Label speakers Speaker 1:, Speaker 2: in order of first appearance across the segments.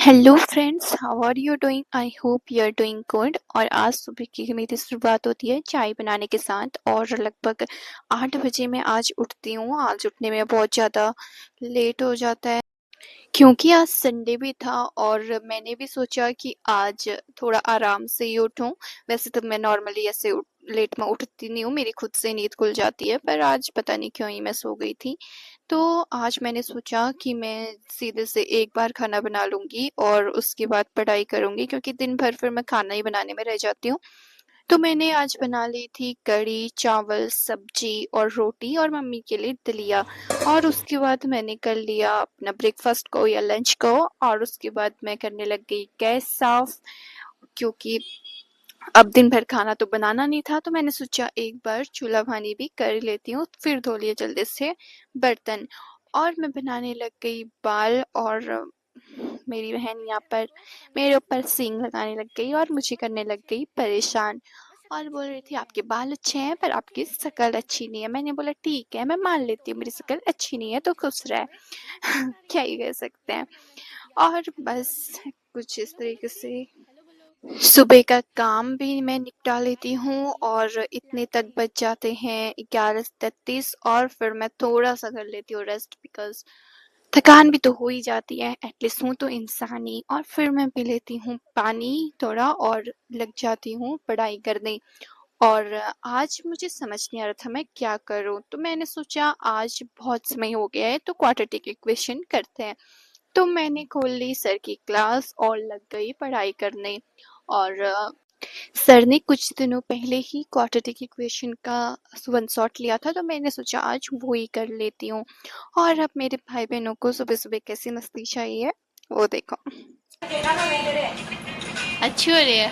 Speaker 1: Hello friends, how are you doing? I hope you are doing good. और आज सुबह की मेरी शुरुआत होती है चाय बनाने के साथ और लगभग 8 बजे मैं आज उठती हूँ। आज उठने में बहुत ज़्यादा लेट हो जाता है क्योंकि आज संडे भी था और मैंने भी सोचा कि आज थोड़ा आराम से ही उठूं। वैसे तो मैं नॉर्मली ऐसे लेट में उठती नहीं हूँ, मेरी खुद से नींद खुल जाती है, पर आज पता नहीं क्यों ही मैं सो गई थी। तो आज मैंने सोचा कि मैं सीधे से एक बार खाना बना लूंगी और उसके बाद पढ़ाई करूंगी, क्योंकि दिन भर फिर मैं खाना ही बनाने में रह जाती हूँ। तो मैंने आज बना ली थी कढ़ी चावल सब्जी और रोटी और मम्मी के लिए दलिया। और उसके बाद मैंने कर लिया अपना ब्रेकफास्ट को या लंच को, और उसके बाद मैं करने लग गई गैस साफ, क्योंकि अब दिन भर खाना तो बनाना नहीं था। तो मैंने सोचा एक बार चूल्हा पानी भी कर लेती हूँ, फिर धो लिए जल्दी से बर्तन। और मैं बनाने लग गई बाल, और मेरी बहन यहाँ पर मेरे ऊपर सींग लगाने लग गई और मुझे करने लग गई परेशान, और बोल रही थी आपके बाल अच्छे हैं पर आपकी शक्ल अच्छी नहीं है। मैंने बोला ठीक है, मैं मान लेती हूँ मेरी शक्ल अच्छी नहीं है तो खुश रहे। क्या ही कह सकते हैं। और बस कुछ इस तरीके से सुबह का काम भी मैं निपटा लेती हूँ और इतने तक बच जाते हैं 11:33, और फिर मैं थोड़ा सा कर लेती हूँ रेस्ट, बिकॉज थकान भी तो हो ही जाती है, एटलीस्ट हूँ तो इंसान ही। और फिर मैं पी लेती हूँ पानी थोड़ा और लग जाती हूँ पढ़ाई करने। और आज मुझे समझ नहीं आ रहा था मैं क्या करूँ, तो मैंने सोचा आज बहुत समय हो गया है तो क्वाड्रेटिक इक्वेशन करते हैं। तो मैंने खोल ली सर की क्लास और लग गई पढ़ाई करने। और सर ने कुछ दिनों पहले ही क्वाड्रेटिक इक्वेशन का वन शॉट लिया था, तो मैंने सोचा आज वो ही कर लेती हूँ। और अब मेरे भाई बहनों को सुबह सुबह कैसी मस्ती चाहिए वो देखो। अच्छी हो रही है।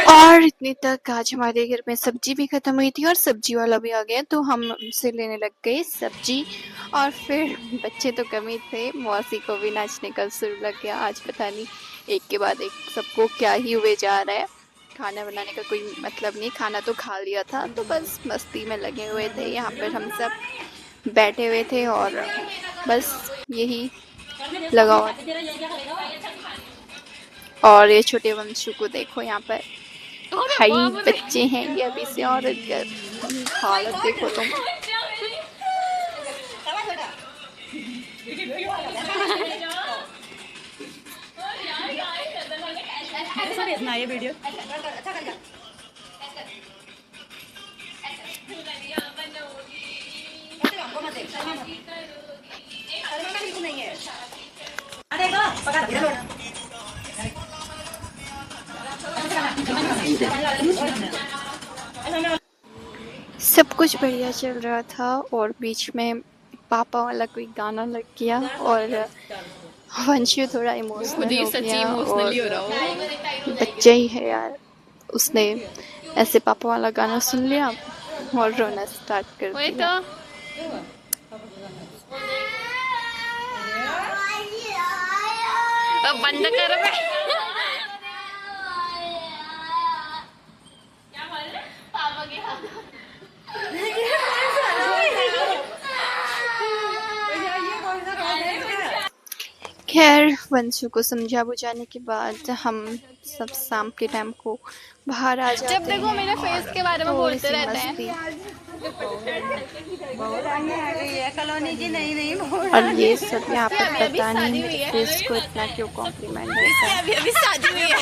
Speaker 1: और इतने तक आज हमारे घर में सब्जी भी खत्म हुई थी और सब्जी वाला भी आ गया, तो हम उनसे लेने लग गए सब्जी। और फिर बच्चे तो कम ही थे, मौसी को भी नाचने का सुर लग गया। आज पता नहीं एक के बाद एक सबको क्या ही हुए जा रहा है। खाना बनाने का कोई मतलब नहीं, खाना तो खा लिया था, तो बस मस्ती में लगे हुए थे। यहाँ पर हम सब बैठे हुए थे और बस यही लगा हुआ। और ये छोटे वंशु को देखो यहाँ पर, भाई बच्चे हैं ये अभी से, और हालत देखो तुम।
Speaker 2: ये वीडियो
Speaker 1: सब कुछ बढ़िया चल रहा था और बीच में पापा वाला कोई गाना लग गया और वंशु थोड़ा इमोशनल हो गया। और बच्चा ही है यार, उसने ऐसे पापा वाला गाना सुन लिया और रोना स्टार्ट कर दिया। तो बंद करो। खैर वंशु को समझा बुझाने के बाद हम सब शाम के टाइम को बाहर आ जाते हैं। जब देखो मेरे फेस के बारे में बोलते रहते हैं।
Speaker 2: कॉलोनी की नहीं
Speaker 1: और ये सब यहाँ पर पता नहीं मेरे फेस को इतना क्यों कॉम्प्लीमेंट देता है।
Speaker 2: अभी शादी हुई है।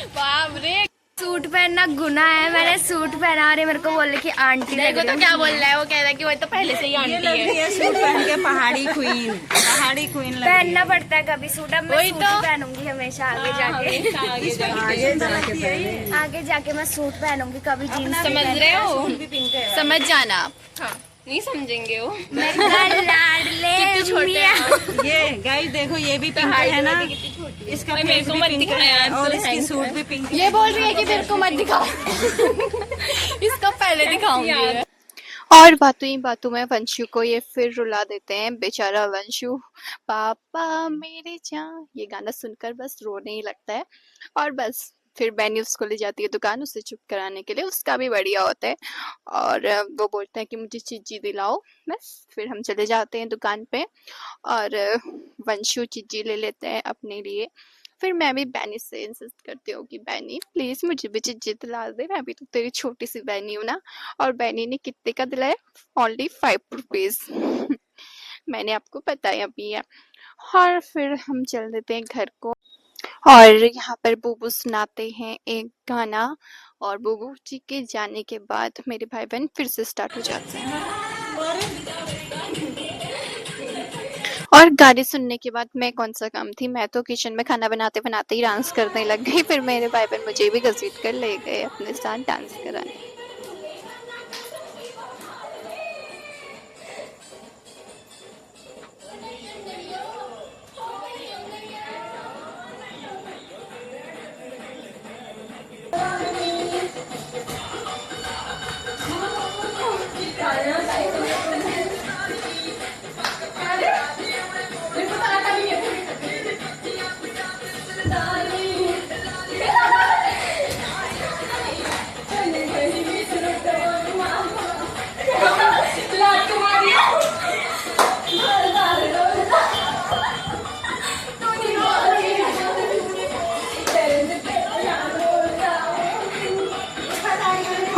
Speaker 2: बाप रे, सूट पहनना गुना है। मैंने सूट पहना और मेरे को बोले कि आंटी देखो तो क्या बोल रहा है। वो कह रहा है कि वो तो पहले से ही आंटी है। सूट पहन के पहाड़ी क्वीन पहनना पड़ता है कभी सूट। अब मैं सूट पहनूंगी हमेशा आगे जाके मैं सूट पहनूंगी, कभी जीन्स। समझ रहे हो? समझ जाना आप। नहीं समझेंगे वो। कितनी छोटे हैं ये गाइस, देखो ये भी पिंक है ना, इसका फेस भी पिंक है और इसकी सूट भी पिंक है। ये बोल रही है कि मेरे को मत दिखाओ। इसको पहले दिखाऊंगी।
Speaker 1: और बातों ही बातों में वंशु को ये फिर रुला देते हैं। बेचारा वंशु, पापा मेरे जान, ये गाना सुनकर बस रोने ही लगता है। और बस फिर बैनी उसको ले जाती है दुकान उसे चुप कराने के लिए, उसका भी बढ़िया होता है। और वो बोलता है कि मुझे चिज्जी दिलाओ, बस फिर हम चले जाते हैं दुकान पे और वंशु चिज्जी ले लेते हैं अपने लिए। फिर मैं भी बैनी से इंसिस्ट करती हूँ कि बैनी प्लीज़ मुझे भी चिज्जी दिला दे, मैं भी तो तेरी छोटी सी बैनी हूँ ना। और बैनी ने कितने का दिलाया? Only 5 rupees. मैंने आपको बताया भी है। और फिर हम चल देते हैं घर को और यहाँ पर बुबू सुनाते हैं एक गाना और बुबू जी के जाने के बाद मेरे भाई बहन फिर से स्टार्ट हो जाते हैं। और गाने सुनने के बाद मैं कौन सा काम थी, मैं तो किचन में खाना बनाते बनाते ही डांस करने लग गई। फिर मेरे भाई बहन मुझे भी घसीट कर ले गए अपने साथ डांस कराने।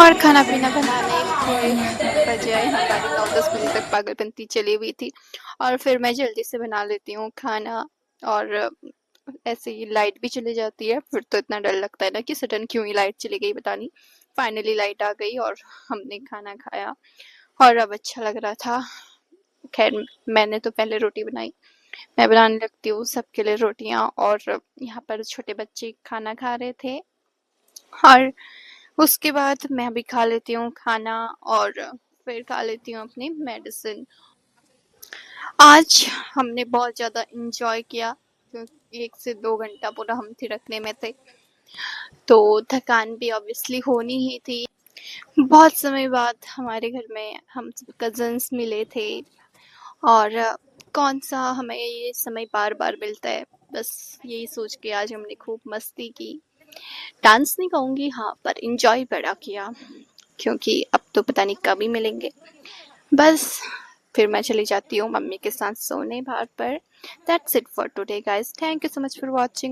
Speaker 1: और खाना पीना बनाने के बजाय हमारी 9-10 बजे तक पागलपंती चली हुई थी और फिर मैं जल्दी से बना लेती हूँ खाना। और ऐसे ही लाइट भी चली जाती है, फिर तो इतना डर लगता है ना कि सडन क्यों ही लाइट चली गई पता नहीं। फाइनली लाइट आ गई और हमने खाना खाया और अब अच्छा लग रहा था। खैर मैंने तो पहले रोटी बनाई, मैं बनाने लगती हूँ सबके लिए रोटियां। और यहाँ पर छोटे बच्चे खाना खा रहे थे और उसके बाद मैं भी खा लेती हूँ खाना और फिर खा लेती हूँ अपनी मेडिसिन। आज हमने बहुत ज़्यादा इंजॉय किया क्योंकि 1 से 2 घंटा पूरा हम थिरकने में थे, तो थकान भी ऑब्वियसली होनी ही थी। बहुत समय बाद हमारे घर में हम सब कज़न्स मिले थे और कौन सा हमें ये समय बार-बार मिलता है, बस यही सोच के आज हमने खूब मस्ती की। डांस नहीं कहूँगी हाँ, पर एन्जॉय बड़ा किया क्योंकि अब तो पता नहीं कब ही मिलेंगे। बस फिर मैं चली जाती हूँ मम्मी के साथ सोने बाहर पर। That's it for today guys, thank you so much for watching.